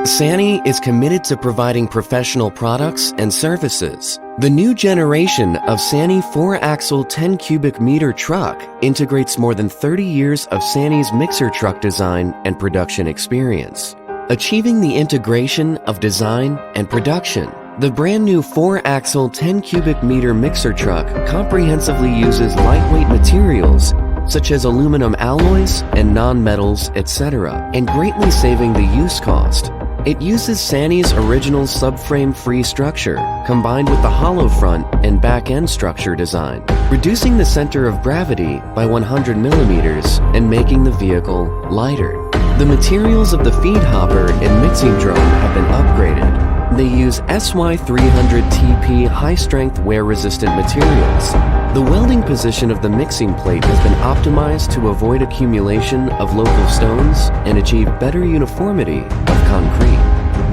SANY is committed to providing professional products and services. The new generation of SANY 4-axle 10 cubic meter truck integrates more than 30 years of SANY's mixer truck design and production experience. Achieving the integration of design and production, the brand new 4-axle 10 cubic meter mixer truck comprehensively uses lightweight materials such as aluminum alloys and non-metals, etc., and greatly saving the use cost. It uses SANY's original subframe-free structure combined with the hollow front and back-end structure design, reducing the center of gravity by 100 millimeters and making the vehicle lighter. The materials of the feed hopper and mixing drum have been upgraded. They use SY308C-8 high-strength wear-resistant materials. The welding position of the mixing plate has been optimized to avoid accumulation of local stones and achieve better uniformity of concrete.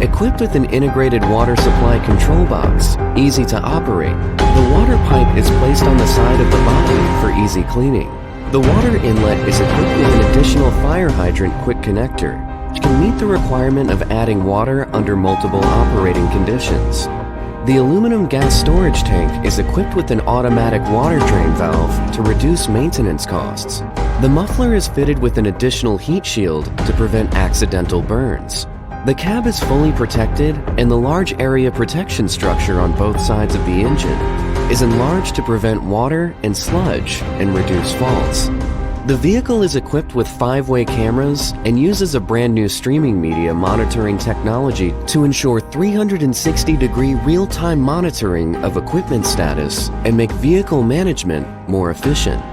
Equipped with an integrated water supply control box, easy to operate, the water pipe is placed on the side of the body for easy cleaning. The water inlet is equipped with an additional fire hydrant quick connector, which can meet the requirement of adding water under multiple operating conditions. The aluminum gas storage tank is equipped with an automatic water drain valve to reduce maintenance costs. The muffler is fitted with an additional heat shield to prevent accidental burns. The cab is fully protected, and the large area protection structure on both sides of the engine is enlarged to prevent water and sludge and reduce faults. The vehicle is equipped with 5-way cameras and uses a brand new streaming media monitoring technology to ensure 360-degree real-time monitoring of equipment status and make vehicle management more efficient.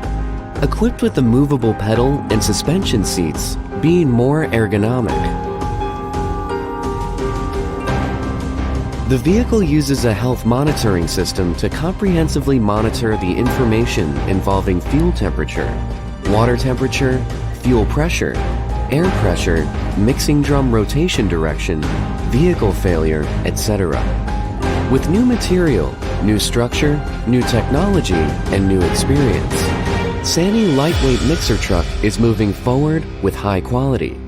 Equipped with a movable pedal and suspension seats, being more ergonomic. The vehicle uses a health monitoring system to comprehensively monitor the information involving fuel temperature, water temperature, fuel pressure, air pressure, mixing drum rotation direction, vehicle failure, etc. With new material, new structure, new technology, and new experience, SANY lightweight mixer truck is moving forward with high quality.